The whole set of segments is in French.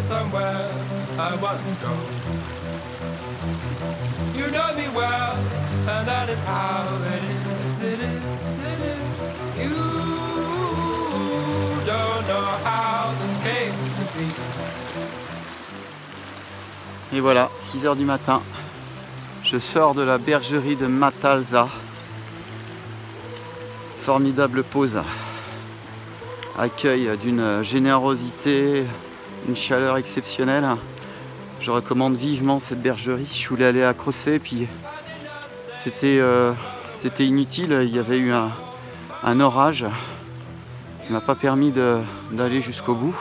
is somewhere I want to go. You know me well, and that is how it is, it is, it is. You don't know how this came to be. Et voilà, 6 h du matin, je sors de la bergerie de Matalza. Formidable pause, accueil d'une générosité, une chaleur exceptionnelle. Je recommande vivement cette bergerie. Je voulais aller à Crocé, puis c'était inutile, il y avait eu un orage qui ne m'a pas permis d'aller jusqu'au bout.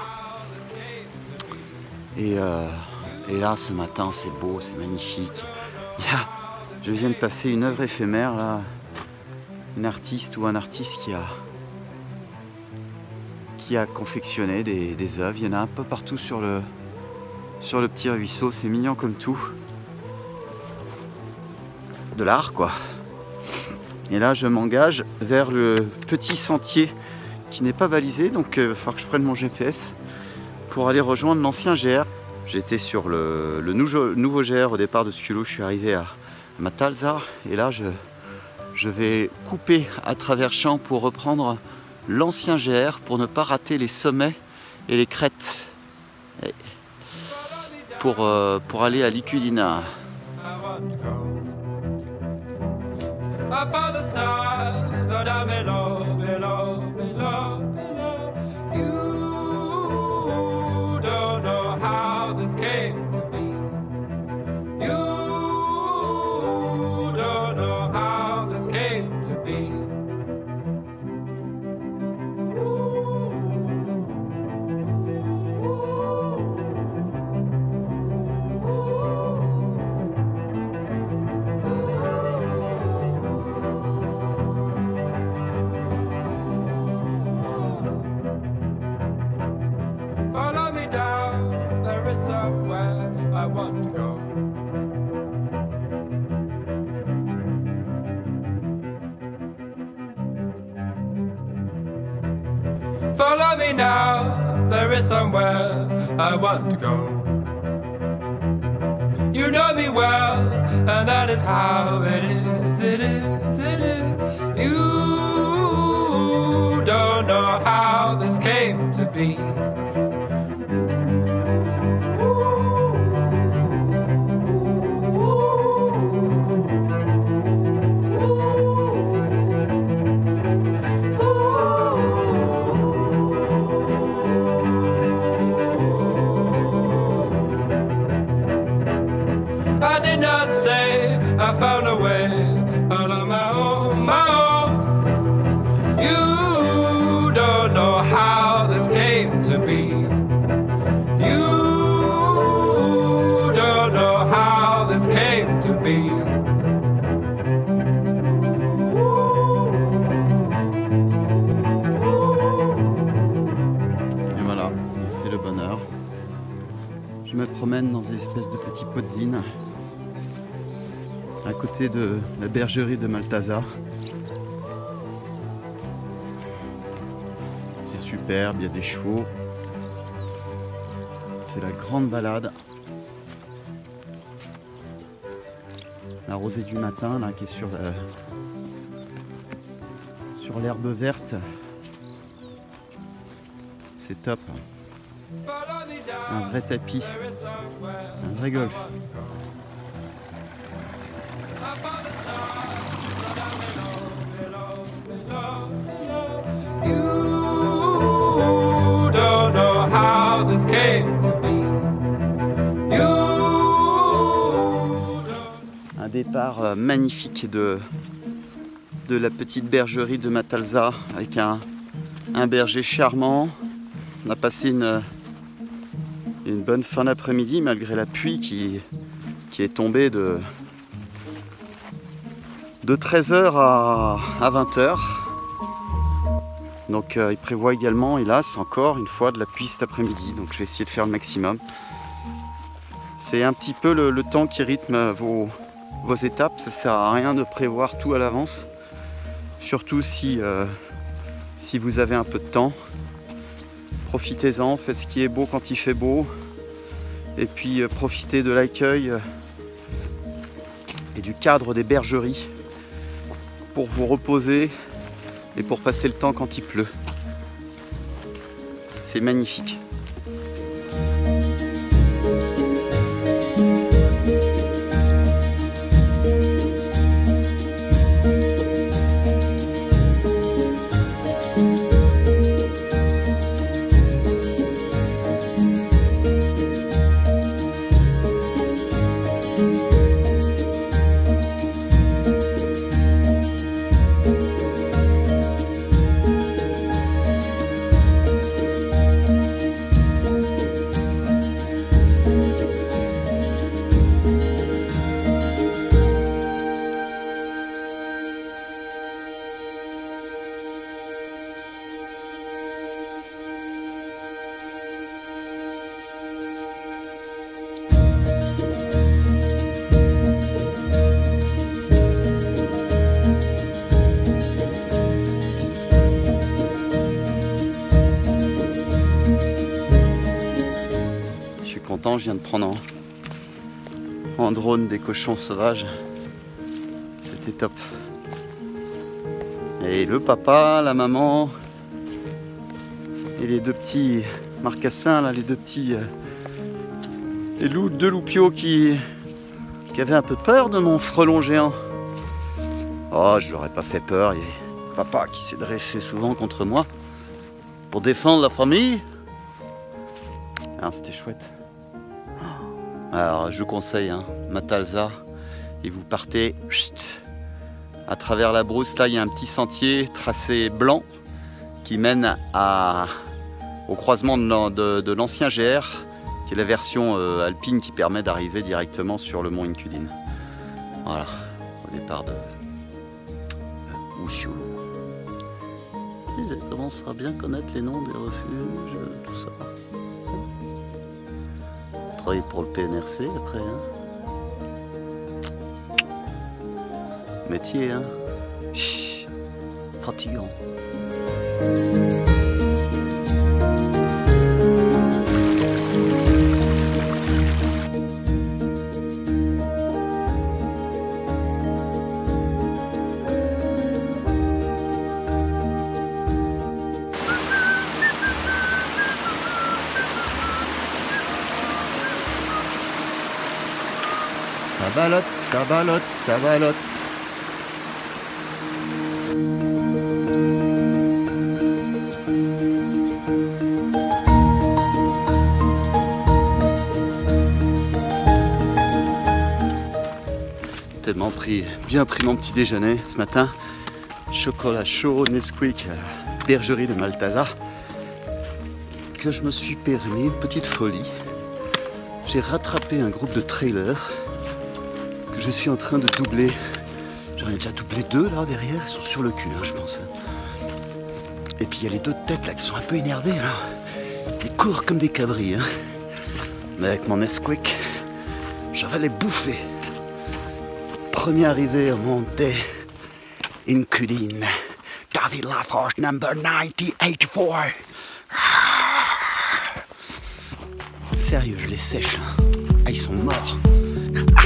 Et là, ce matin, c'est beau, c'est magnifique. Je viens de passer une œuvre éphémère, là. Une artiste ou un artiste qui a confectionné des œuvres. Il y en a un peu partout sur le petit ruisseau. C'est mignon comme tout. De l'art, quoi. Et là, je m'engage vers le petit sentier qui n'est pas balisé. Donc, il va falloir que je prenne mon GPS pour aller rejoindre l'ancien GR. J'étais sur le nouveau GR au départ de Sculo. Je suis arrivé à Matalza. Et là, je vais couper à travers champs pour reprendre l'ancien GR pour ne pas rater les sommets et les crêtes. Et pour aller à Liquidina. Follow me now, there is somewhere I want to go. You know me well, and that is how it is, it is, it is. You don't know how this came to be. I found a way all on my own, my own. You don't know how this came to be. You don't know how this came to be. Et voilà, c'est le bonheur. Je me promène dans des espèces de petits podzines à côté de la bergerie de Matalza. C'est superbe, il y a des chevaux. C'est la grande balade. La rosée du matin là, qui est sur l'herbe verte. C'est top. Un vrai tapis. Un vrai golf. Un départ magnifique de la petite bergerie de Matalza avec un berger charmant. On a passé une bonne fin d'après-midi malgré la pluie qui est tombée de 13 h à 20 h. Donc il prévoit également, hélas, encore une fois de la pluie cet après-midi. Donc je vais essayer de faire le maximum. C'est un petit peu le temps qui rythme vos étapes. Ça ne sert à rien de prévoir tout à l'avance. Surtout si vous avez un peu de temps. Profitez-en, faites ce qui est beau quand il fait beau. et puis profiter de l'accueil et du cadre des bergeries pour vous reposer et pour passer le temps quand il pleut. C'est magnifique. Je viens de prendre en drone des cochons sauvages. C'était top. Et le papa, la maman et les deux petits marcassins, là, les deux petits deux loupiaux qui avaient un peu peur de mon frelon géant. Oh, je leur ai pas fait peur. Il y a papa qui s'est dressé souvent contre moi pour défendre la famille. Alors c'était chouette. Alors je vous conseille, hein, Matalza, et vous partez à travers la brousse. Là il y a un petit sentier tracé blanc qui mène au croisement de l'ancien GR, qui est la version alpine qui permet d'arriver directement sur le mont Incudine. Voilà, au départ de Ushio. Je commence à bien connaître les noms des refuges, tout ça. Travailler pour le PNRC après, hein. Métier, hein. Chut, fatigant. Ça ballotte, ça ballotte, ça ballotte. Tellement bien pris mon petit déjeuner ce matin. Chocolat chaud, Nesquik, bergerie de Maltazar, que je me suis permis une petite folie. J'ai rattrapé un groupe de trailers que je suis en train de doubler. J'en ai déjà doublé deux là derrière, ils sont sur le cul, hein, je pense. Et puis il y a les deux têtes là qui sont un peu énervées là. Ils courent comme des cabris, hein. Mais avec mon Nesquik, je vais les bouffer. Premier arrivé au Monte Incudine, David Laforge number 9084. Sérieux, je les sèche. Hein. Ah, ils sont morts. Ah.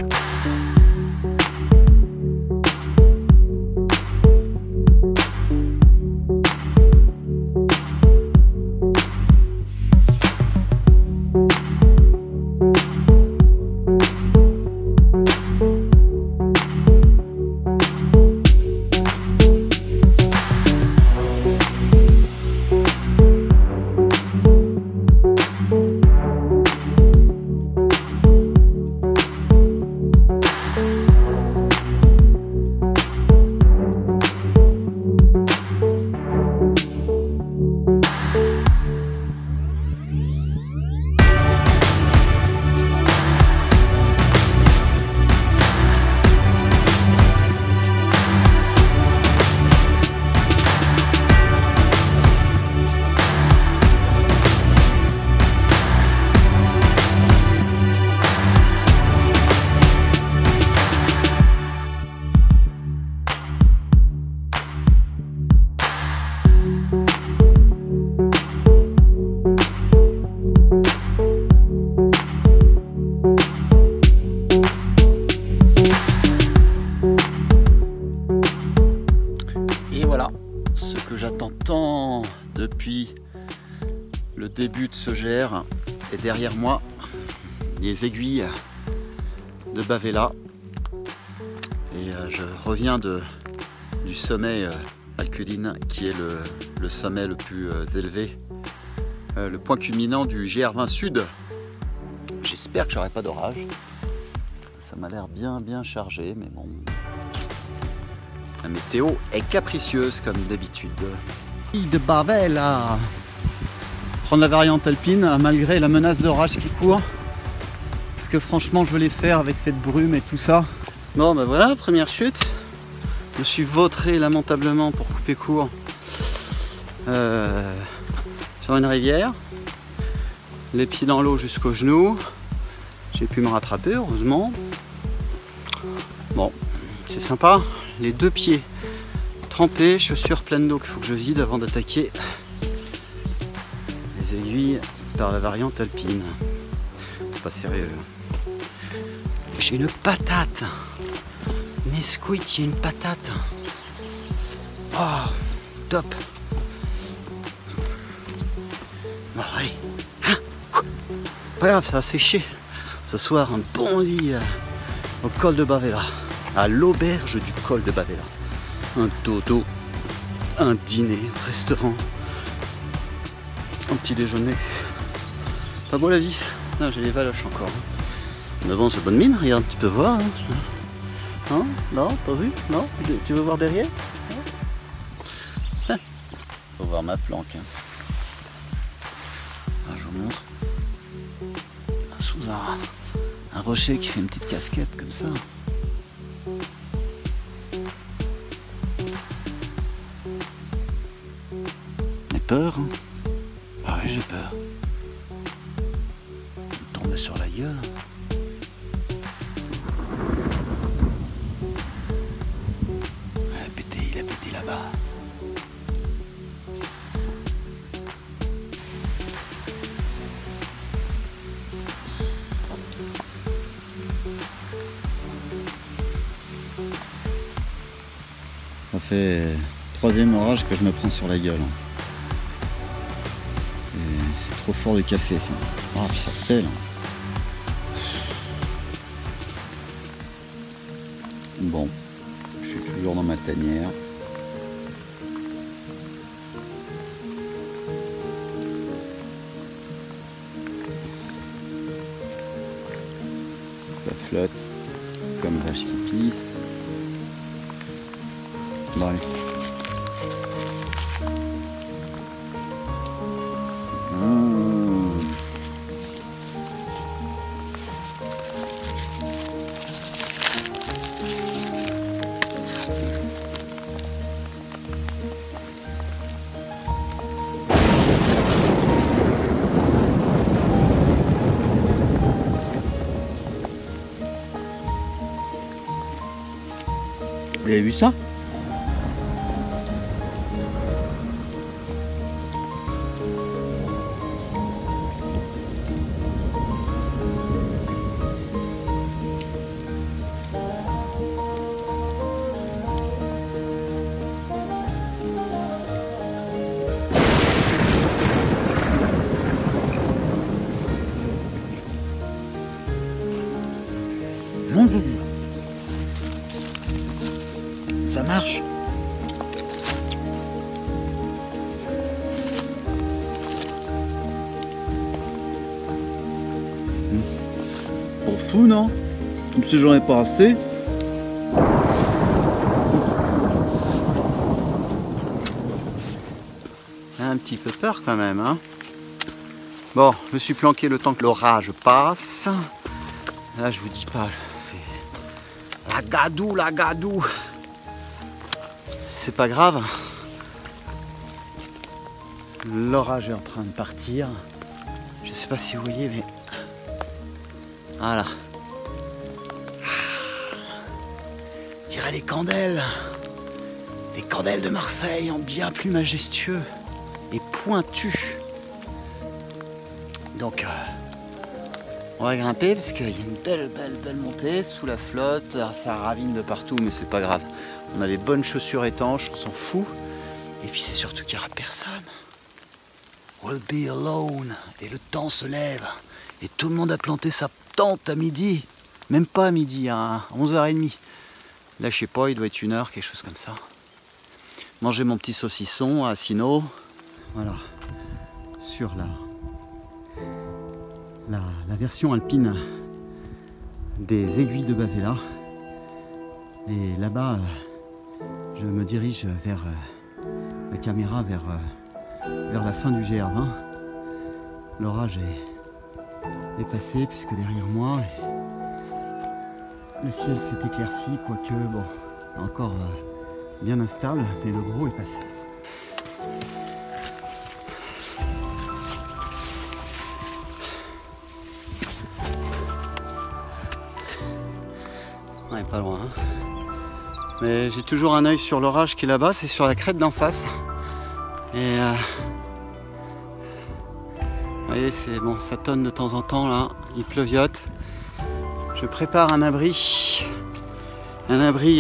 que j'attends tant depuis le début de ce GR est derrière moi. Les aiguilles de Bavela. Et je reviens du sommet Alculine, qui est le sommet le plus élevé, le point culminant du GR20 Sud. J'espère que j'aurai pas d'orage. Ça m'a l'air bien chargé, mais bon. La météo est capricieuse comme d'habitude. De Bavela. Prendre la variante alpine malgré la menace d'orage qui court. Parce que franchement je veux les faire avec cette brume et tout ça. Bon ben voilà, première chute. Je me suis vautré lamentablement pour couper court sur une rivière. Les pieds dans l'eau jusqu'aux genoux. J'ai pu me rattraper heureusement. Bon, c'est sympa. Les deux pieds trempés, chaussures pleines d'eau qu'il faut que je vide avant d'attaquer les aiguilles par la variante alpine. C'est pas sérieux. J'ai une patate. Nesquik, il y a une patate. Oh, top. Bon, allez. Pas grave, ça va sécher. Ce soir, un bon lit au col de Bavela. À l'auberge du col de Bavela. Un dodo, un dîner, un restaurant, un petit déjeuner. Pas beau la vie. Non, j'ai les valoches encore. Mais bon, c'est bonne mine, regarde, tu peux voir. Hein, non, pas vu? Non? Tu veux voir derrière? Faut voir ma planque. Ah, je vous montre. Sous un rocher qui fait une petite casquette comme ça. J'ai peur, hein? Ah oui, j'ai peur. On tombe sur la gueule. Il a pété là-bas. Ça fait troisième orage que je me prends sur la gueule. C'est trop fort de café ça. Ah puis ça pèle. Bon, je suis toujours dans ma tanière. Ça flotte comme vache qui pisse. Bon, allez. Vous avez vu ça? Mon Dieu. Ça marche. Pour fou, non? Comme si j'en ai pas assez. Un petit peu peur quand même, hein. Bon, je me suis planqué le temps que l'orage passe. Là, je vous dis pas, c'est la gadou. C'est pas grave. L'orage est en train de partir. Je sais pas si vous voyez, mais voilà. Je dirais les candelles de Marseille en bien plus majestueux et pointu. Donc on va grimper parce qu'il y a une belle montée sous la flotte. Alors, ça ravine de partout, mais c'est pas grave. On a les bonnes chaussures étanches, on s'en fout. Et puis c'est surtout qu'il n'y aura personne. We'll be alone. Et le temps se lève. Et tout le monde a planté sa tente à midi. Même pas à midi, à 11h30. Là, je sais pas, il doit être 1h, quelque chose comme ça. Manger mon petit saucisson à Sino. Voilà. Sur la version alpine des aiguilles de Bavela. Et là-bas, je me dirige vers la caméra, vers la fin du GR20. L'orage est passé puisque derrière moi, le ciel s'est éclairci, quoique bon, encore bien instable, mais le gros est passé. On n'est pas loin, hein. Mais j'ai toujours un œil sur l'orage qui est là-bas, c'est sur la crête d'en face. Et vous voyez, c'est bon, ça tonne de temps en temps là, il pleuviote. Je prépare un abri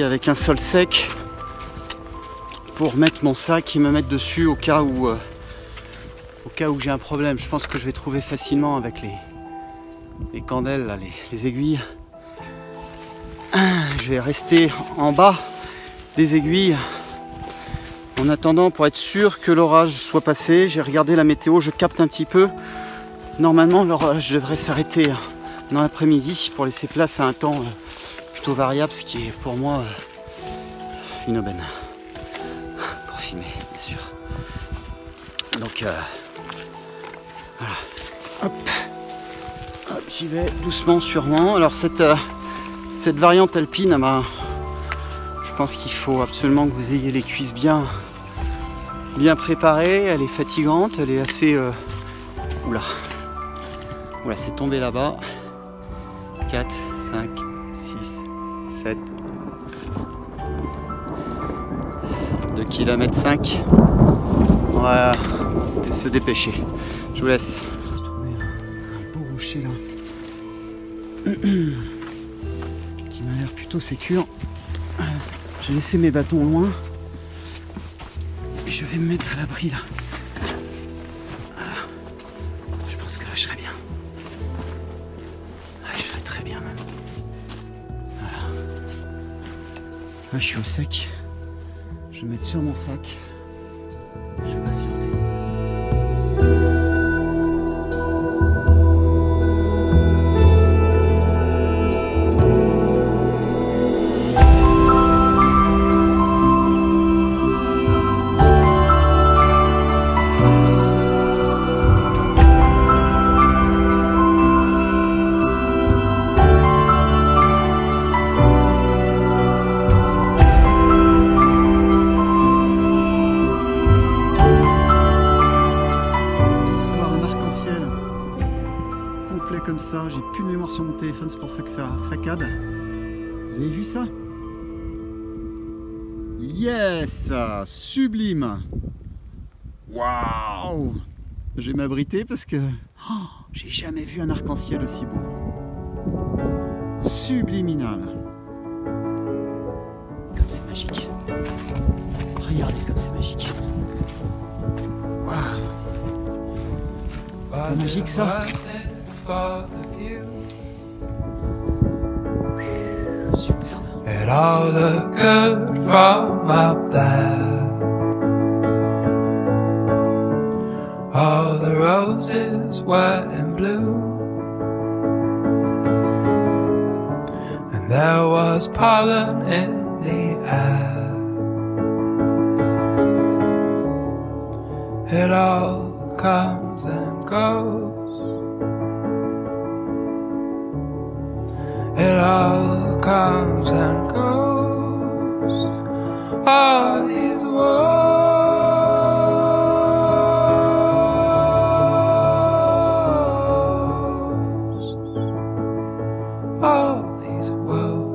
avec un sol sec pour mettre mon sac et me mettre dessus au cas où j'ai un problème. Je pense que je vais trouver facilement avec les candelles, là, les aiguilles. Je vais rester en bas des aiguilles en attendant pour être sûr que l'orage soit passé. J'ai regardé la météo, je capte un petit peu. Normalement l'orage devrait s'arrêter dans l'après-midi pour laisser place à un temps plutôt variable, ce qui est pour moi une aubaine pour filmer, bien sûr. Donc voilà, hop, j'y vais doucement, sûrement. Alors cette variante alpine, je pense qu'il faut absolument que vous ayez les cuisses bien préparées. Elle est fatigante, elle est assez... Oula, c'est tombé là-bas. 4, 5, 6, 7. 2 km 5. On va se dépêcher. Je vous laisse. J'ai trouvé un beau rocher là. Qui m'a l'air plutôt sécure. J'ai laissé mes bâtons loin. Et je vais me mettre à l'abri là. Voilà. Je pense que là je serai bien. Je serai très bien même. Voilà. Là je suis au sec. Je vais me mettre sur mon sac. Je vais patienter. Comme ça, j'ai plus de mémoire sur mon téléphone, c'est pour ça que ça saccade. Vous avez vu ça? Yes, sublime. Waouh, je vais m'abriter parce que j'ai jamais vu un arc-en-ciel aussi beau. Subliminal. Comme c'est magique. Regardez comme c'est magique. Waouh. C'est magique ça. Superbe. It all looked good from up there. All the roses were in bloom, and there was pollen in the air. It all comes and goes. It all comes and goes. All these words, all these words.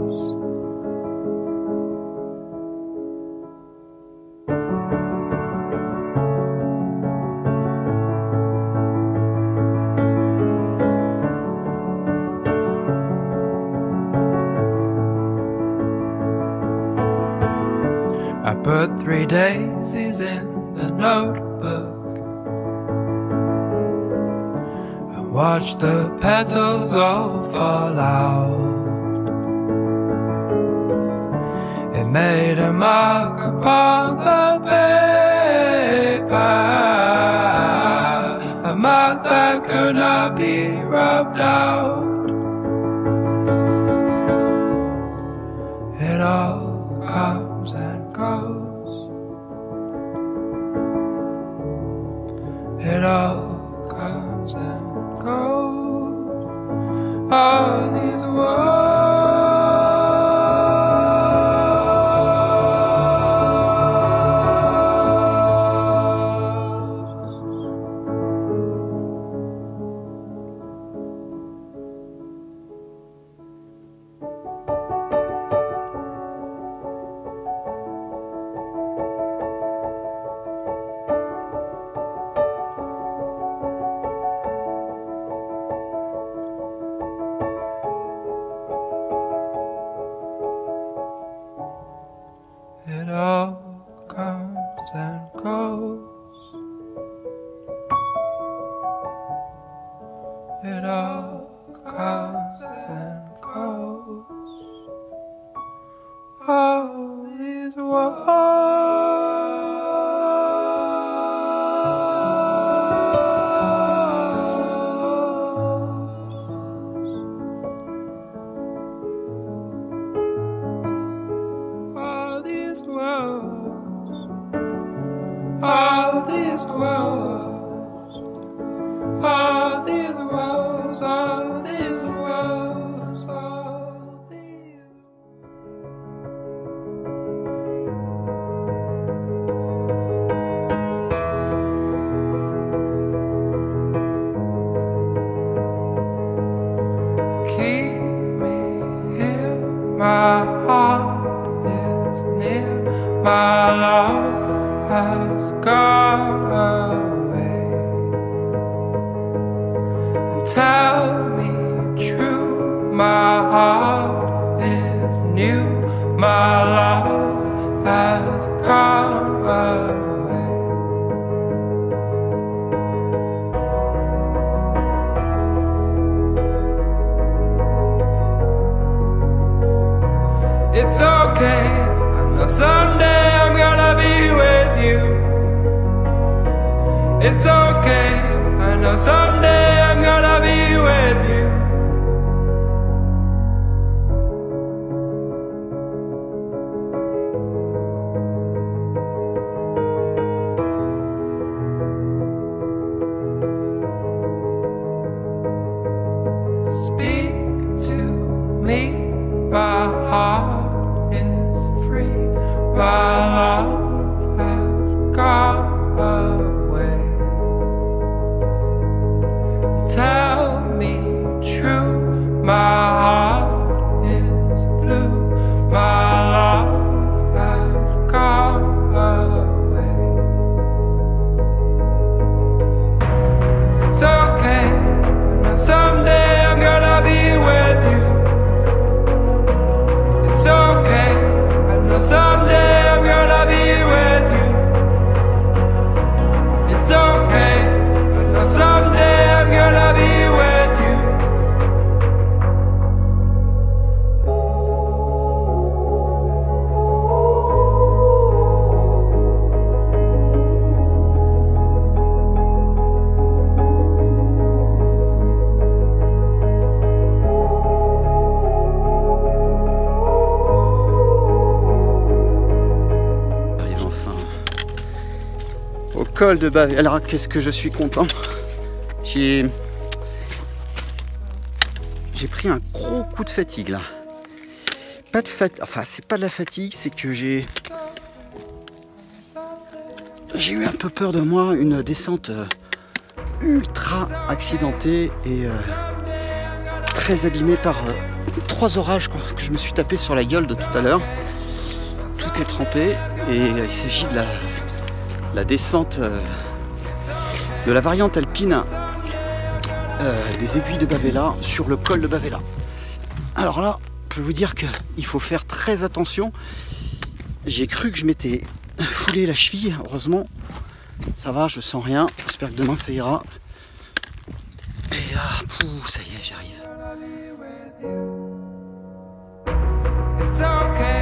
I put 3 daisies in the notebook. I watch the petals all fall out. It made a mark upon the paper, a mark that could not be rubbed out. It all comes and goes. It all comes and goes. All these words. It all comes and goes. It all comes and goes. All these all these worlds, all these worlds, all these worlds, all these. Keep me here, my heart is near, my love has gone away. And tell me true, my heart is new, my love has gone away. It's okay, I know someday I'm gonna be with you. It's okay, I know someday I'm gonna be with you. Speak to me, my heart is free, my love has gone away. Tell me true, my heart is blue, my love has gone away. It's okay, I know someday I'm gonna be with you. It's okay, I know someday I'm gonna be with you. It's okay, I know someday I'm gonna be with you. J'arrive enfin au col de Bavela. Alors qu'est-ce que je suis content. J'ai pris un gros coup de fatigue là. Pas de fatigue, enfin c'est pas de la fatigue, c'est que j'ai eu un peu peur de moi, une descente ultra accidentée et très abîmée par 3 orages que je me suis tapé sur la gueule de tout à l'heure. Tout est trempé et il s'agit de la descente de la variante alpine des aiguilles de Bavela sur le col de Bavela. Alors là, je peux vous dire qu'il faut faire très attention J'ai cru que je m'étais foulé la cheville. Heureusement, ça va, je sens rien. J'espère que demain ça ira. Et là, ça y est, j'arrive. It's okay.